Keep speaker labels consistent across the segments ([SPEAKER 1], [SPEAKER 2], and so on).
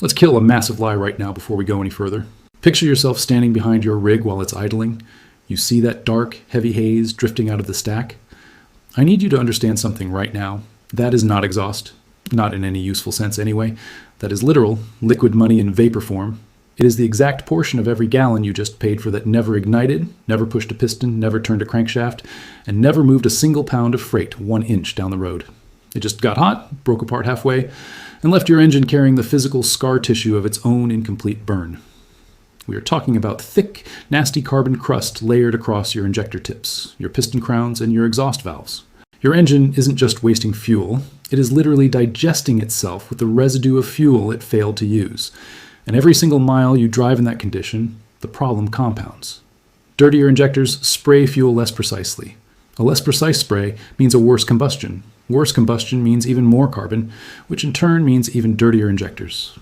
[SPEAKER 1] Let's kill a massive lie right now before we go any further. Picture yourself standing behind your rig while it's idling. You see that dark, heavy haze drifting out of the stack. I need you to understand something right now. That is not exhaust. Not in any useful sense anyway. That is literal, liquid money in vapor form. It is the exact portion of every gallon you just paid for that never ignited, never pushed a piston, never turned a crankshaft, and never moved a single pound of freight 1 inch down the road. It just got hot, broke apart halfway, and left your engine carrying the physical scar tissue of its own incomplete burn. We are talking about thick, nasty carbon crust layered across your injector tips, your piston crowns, and your exhaust valves. Your engine isn't just wasting fuel, it is literally digesting itself with the residue of fuel it failed to use. And every single mile you drive in that condition, the problem compounds. Dirtier injectors spray fuel less precisely. A less precise spray means a worse combustion. Worse combustion means even more carbon, which in turn means even dirtier injectors.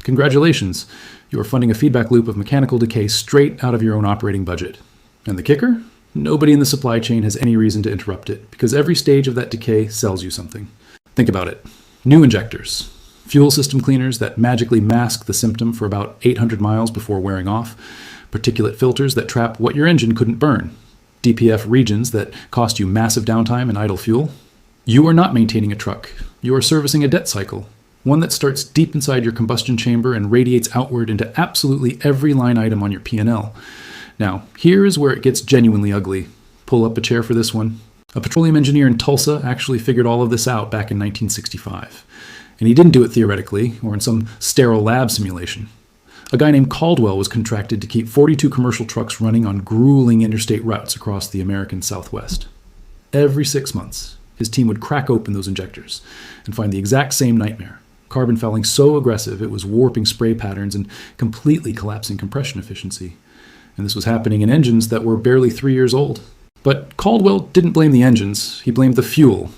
[SPEAKER 1] Congratulations, you are funding a feedback loop of mechanical decay straight out of your own operating budget. And the kicker? Nobody in the supply chain has any reason to interrupt it, because every stage of that decay sells you something. Think about it. New injectors. Fuel system cleaners that magically mask the symptom for about 800 miles before wearing off. Particulate filters that trap what your engine couldn't burn. DPF regions that cost you massive downtime and idle fuel. You are not maintaining a truck. You are servicing a debt cycle. One that starts deep inside your combustion chamber and radiates outward into absolutely every line item on your P&L. Now, here is where it gets genuinely ugly. Pull up a chair for this one. A petroleum engineer in Tulsa actually figured all of this out back in 1965. And he didn't do it theoretically or in some sterile lab simulation. A guy named Caldwell was contracted to keep 42 commercial trucks running on grueling interstate routes across the American Southwest. Every 6 months, his team would crack open those injectors and find the exact same nightmare. Carbon fouling so aggressive it was warping spray patterns and completely collapsing compression efficiency. And this was happening in engines that were barely 3 years old. But Caldwell didn't blame the engines, he blamed the fuel.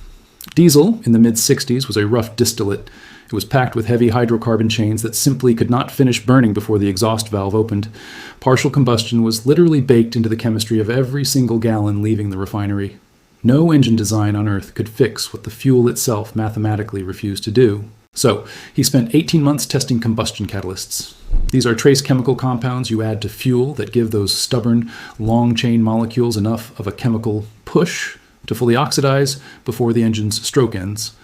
[SPEAKER 1] Diesel, in the mid-60s, was a rough distillate. It was packed with heavy hydrocarbon chains that simply could not finish burning before the exhaust valve opened. Partial combustion was literally baked into the chemistry of every single gallon leaving the refinery. No engine design on Earth could fix what the fuel itself mathematically refused to do. So, he spent 18 months testing combustion catalysts. These are trace chemical compounds you add to fuel that give those stubborn, long-chain molecules enough of a chemical push to fully oxidize before the engine's stroke ends.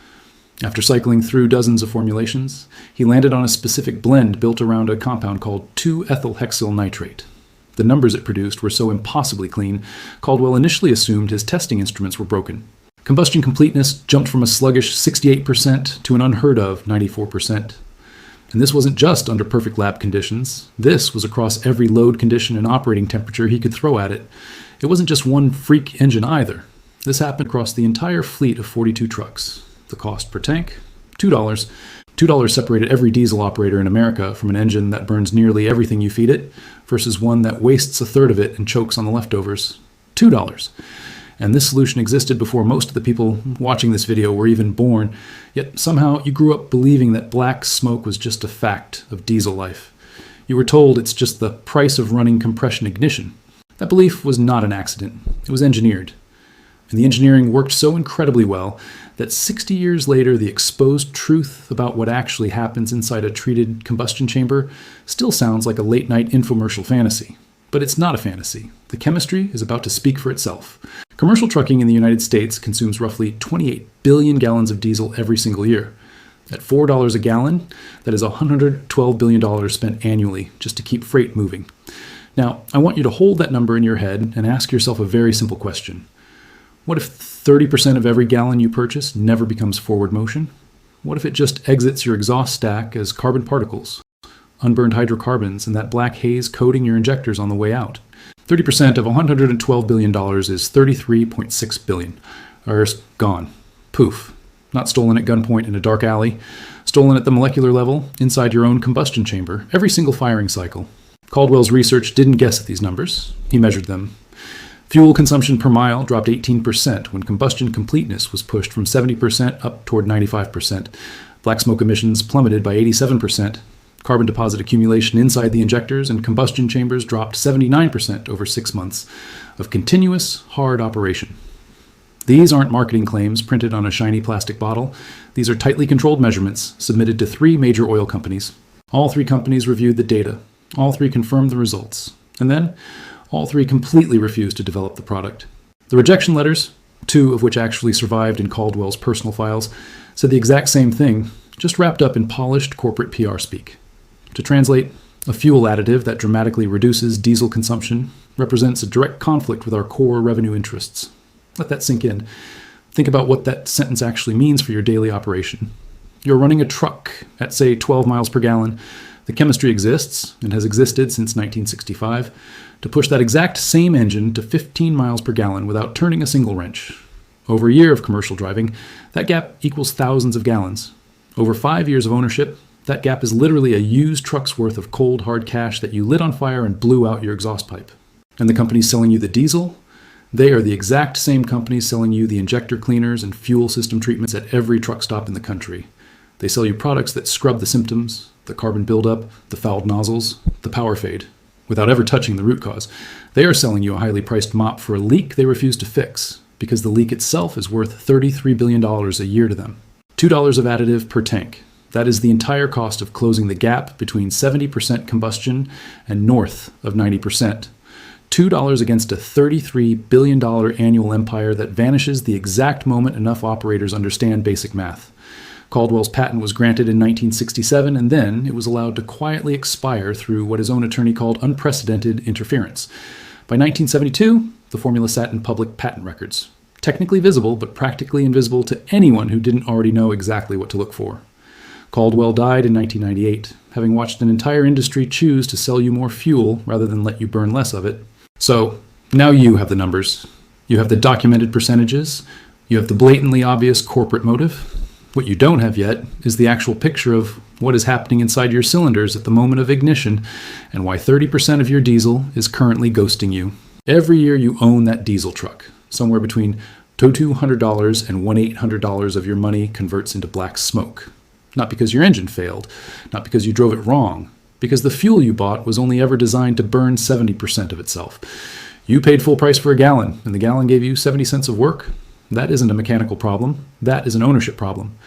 [SPEAKER 1] After cycling through dozens of formulations, he landed on a specific blend built around a compound called 2-ethylhexyl nitrate. The numbers it produced were so impossibly clean, Caldwell initially assumed his testing instruments were broken. Combustion completeness jumped from a sluggish 68% to an unheard of 94%. And this wasn't just under perfect lab conditions. This was across every load condition and operating temperature he could throw at it. It wasn't just one freak engine either. This happened across the entire fleet of 42 trucks. The cost per tank? $2. $2 separated every diesel operator in America from an engine that burns nearly everything you feed it versus one that wastes a third of it and chokes on the leftovers. $2. And this solution existed before most of the people watching this video were even born, yet somehow you grew up believing that black smoke was just a fact of diesel life. You were told it's just the price of running compression ignition. That belief was not an accident. It was engineered. And the engineering worked so incredibly well that 60 years later, the exposed truth about what actually happens inside a treated combustion chamber still sounds like a late-night infomercial fantasy. But it's not a fantasy. The chemistry is about to speak for itself. Commercial trucking in the United States consumes roughly 28 billion gallons of diesel every single year. At $4 a gallon, that is $112 billion spent annually just to keep freight moving. Now, I want you to hold that number in your head and ask yourself a very simple question. What if 30% of every gallon you purchase never becomes forward motion? What if it just exits your exhaust stack as carbon particles, unburned hydrocarbons, and that black haze coating your injectors on the way out? 30% of $112 billion is $33.6 billion. Earth's gone. Poof. Not stolen at gunpoint in a dark alley. Stolen at the molecular level, inside your own combustion chamber, every single firing cycle. Caldwell's research didn't guess at these numbers. He measured them. Fuel consumption per mile dropped 18% when combustion completeness was pushed from 70% up toward 95%. Black smoke emissions plummeted by 87%. Carbon deposit accumulation inside the injectors and combustion chambers dropped 79% over 6 months of continuous, hard operation. These aren't marketing claims printed on a shiny plastic bottle. These are tightly controlled measurements submitted to 3 major oil companies. All three companies reviewed the data. All three confirmed the results. And then, all three completely refused to develop the product. The rejection letters, 2 of which actually survived in Caldwell's personal files, said the exact same thing, just wrapped up in polished corporate PR speak. To translate, a fuel additive that dramatically reduces diesel consumption represents a direct conflict with our core revenue interests. Let that sink in. Think about what that sentence actually means for your daily operation. You're running a truck at, say, 12 miles per gallon. The chemistry exists, and has existed since 1965, to push that exact same engine to 15 miles per gallon without turning a single wrench. Over a year of commercial driving, that gap equals thousands of gallons. Over 5 years of ownership, that gap is literally a used truck's worth of cold, hard cash that you lit on fire and blew out your exhaust pipe. And the companies selling you the diesel, they are the exact same companies selling you the injector cleaners and fuel system treatments at every truck stop in the country. They sell you products that scrub the symptoms, the carbon buildup, the fouled nozzles, the power fade, without ever touching the root cause. They are selling you a highly priced mop for a leak they refuse to fix, because the leak itself is worth $33 billion a year to them. $2 of additive per tank. That is the entire cost of closing the gap between 70% combustion and north of 90%. $2 against a $33 billion annual empire that vanishes the exact moment enough operators understand basic math. Caldwell's patent was granted in 1967, and then it was allowed to quietly expire through what his own attorney called unprecedented interference. By 1972, the formula sat in public patent records. Technically visible, but practically invisible to anyone who didn't already know exactly what to look for. Caldwell died in 1998, having watched an entire industry choose to sell you more fuel rather than let you burn less of it. So, now you have the numbers. You have the documented percentages. You have the blatantly obvious corporate motive. What you don't have yet is the actual picture of what is happening inside your cylinders at the moment of ignition and why 30% of your diesel is currently ghosting you. Every year you own that diesel truck, somewhere between $200 and $1,800 of your money converts into black smoke. Not because your engine failed, not because you drove it wrong, because the fuel you bought was only ever designed to burn 70% of itself. You paid full price for a gallon, and the gallon gave you 70 cents of work. That isn't a mechanical problem. That is an ownership problem.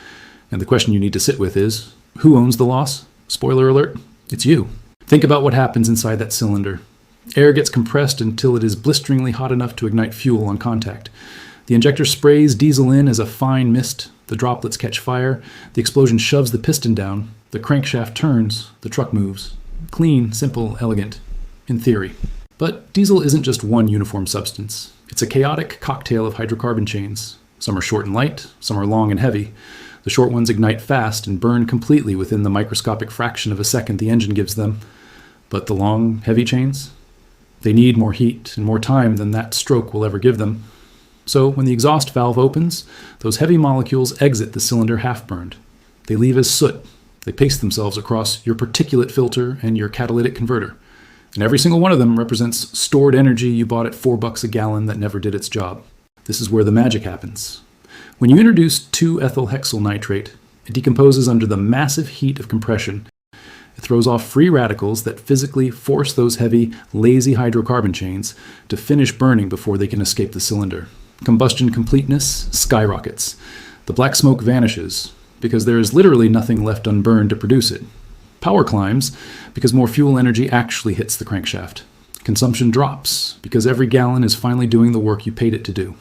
[SPEAKER 1] And the question you need to sit with is, who owns the loss? Spoiler alert, it's you. Think about what happens inside that cylinder. Air gets compressed until it is blisteringly hot enough to ignite fuel on contact. The injector sprays diesel in as a fine mist. The droplets catch fire. The explosion shoves the piston down. The crankshaft turns. The truck moves. Clean, simple, elegant. In theory. But diesel isn't just one uniform substance. It's a chaotic cocktail of hydrocarbon chains. Some are short and light, some are long and heavy. The short ones ignite fast and burn completely within the microscopic fraction of a second the engine gives them. But the long, heavy chains? They need more heat and more time than that stroke will ever give them. So when the exhaust valve opens, those heavy molecules exit the cylinder half-burned. They leave as soot. They paste themselves across your particulate filter and your catalytic converter. And every single one of them represents stored energy you bought at $4 a gallon that never did its job. This is where the magic happens. When you introduce 2-ethylhexyl nitrate, it decomposes under the massive heat of compression. It throws off free radicals that physically force those heavy, lazy hydrocarbon chains to finish burning before they can escape the cylinder. Combustion completeness skyrockets. The black smoke vanishes because there is literally nothing left unburned to produce it. Power climbs because more fuel energy actually hits the crankshaft. Consumption drops because every gallon is finally doing the work you paid it to do.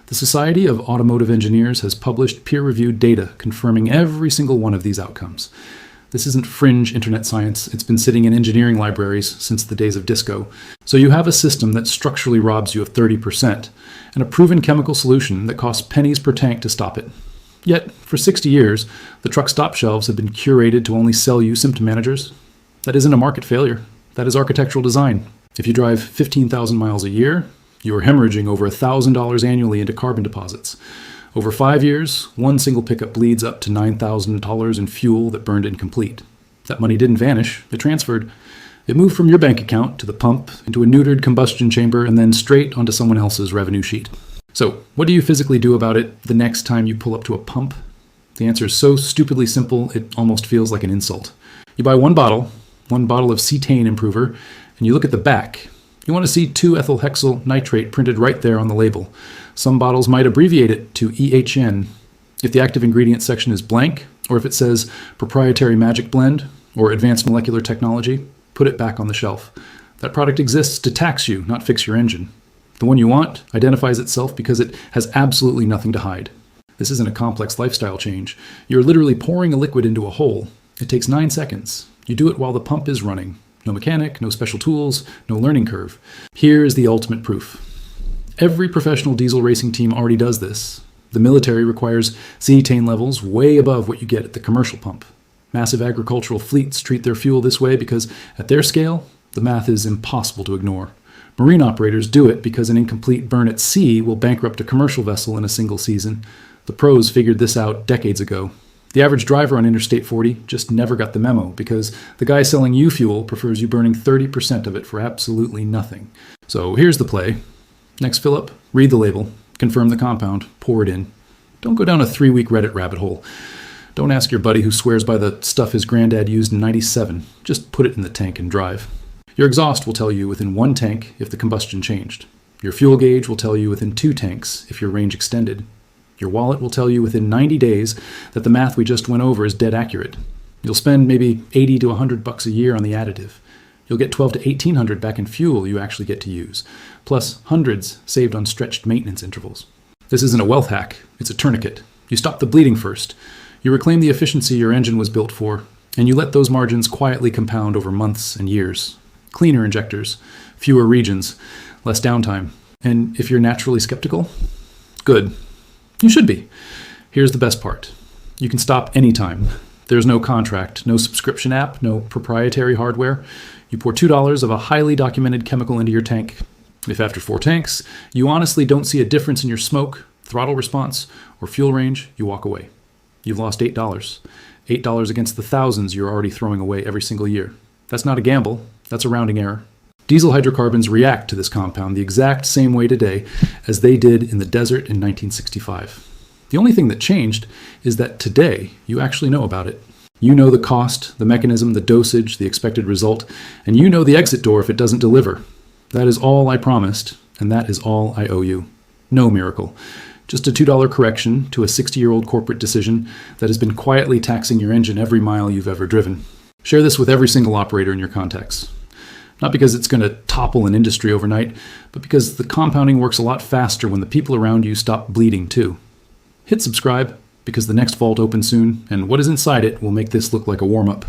[SPEAKER 1] The Society of Automotive Engineers has published peer-reviewed data confirming every single one of these outcomes. This isn't fringe internet science. It's been sitting in engineering libraries since the days of disco. So you have a system that structurally robs you of 30% and a proven chemical solution that costs pennies per tank to stop it. Yet, for 60 years, the truck stop shelves have been curated to only sell you symptom managers. That isn't a market failure. That is architectural design. If you drive 15,000 miles a year, you are hemorrhaging over $1,000 annually into carbon deposits. Over 5 years, one single pickup bleeds up to $9,000 in fuel that burned incomplete. That money didn't vanish. It transferred. It moved from your bank account to the pump, into a neutered combustion chamber, and then straight onto someone else's revenue sheet. So, what do you physically do about it the next time you pull up to a pump? The answer is so stupidly simple, it almost feels like an insult. You buy one bottle of cetane improver, and you look at the back. You want to see 2-ethylhexyl nitrate printed right there on the label. Some bottles might abbreviate it to EHN. If the active ingredient section is blank, or if it says proprietary magic blend, or advanced molecular technology, put it back on the shelf. That product exists to tax you, not fix your engine. The one you want identifies itself because it has absolutely nothing to hide. This isn't a complex lifestyle change. You're literally pouring a liquid into a hole. It takes 9 seconds. You do it while the pump is running. No mechanic, no special tools, no learning curve. Here is the ultimate proof. Every professional diesel racing team already does this. The military requires cetane levels way above what you get at the commercial pump. Massive agricultural fleets treat their fuel this way because, at their scale, the math is impossible to ignore. Marine operators do it because an incomplete burn at sea will bankrupt a commercial vessel in a single season. The pros figured this out decades ago. The average driver on Interstate 40 just never got the memo because the guy selling you fuel prefers you burning 30% of it for absolutely nothing. So here's the play. Next fill up, read the label, confirm the compound, pour it in. Don't go down a 3-week Reddit rabbit hole. Don't ask your buddy who swears by the stuff his granddad used in '97. Just put it in the tank and drive. Your exhaust will tell you within 1 tank if the combustion changed. Your fuel gauge will tell you within 2 tanks if your range extended. Your wallet will tell you within 90 days that the math we just went over is dead accurate. You'll spend maybe $80 to $100 a year on the additive. You'll get $1,200 to $1,800 back in fuel you actually get to use, plus hundreds saved on stretched maintenance intervals. This isn't a wealth hack, it's a tourniquet. You stop the bleeding first. You reclaim the efficiency your engine was built for, and you let those margins quietly compound over months and years. Cleaner injectors, fewer regions, less downtime. And if you're naturally skeptical, good. You should be. Here's the best part. You can stop anytime. There's no contract, no subscription app, no proprietary hardware. You pour $2 of a highly documented chemical into your tank. If after 4 tanks, you honestly don't see a difference in your smoke, throttle response, or fuel range, you walk away. You've lost $8. $8 against the thousands you're already throwing away every single year. That's not a gamble. That's a rounding error. Diesel hydrocarbons react to this compound the exact same way today as they did in the desert in 1965. The only thing that changed is that today you actually know about it. You know the cost, the mechanism, the dosage, the expected result, and you know the exit door if it doesn't deliver. That is all I promised, and that is all I owe you. No miracle. Just a $2 correction to a 60-year-old corporate decision that has been quietly taxing your engine every mile you've ever driven. Share this with every single operator in your contacts. Not because it's going to topple an industry overnight, but because the compounding works a lot faster when the people around you stop bleeding too. Hit subscribe, because the next vault opens soon, and what is inside it will make this look like a warm-up.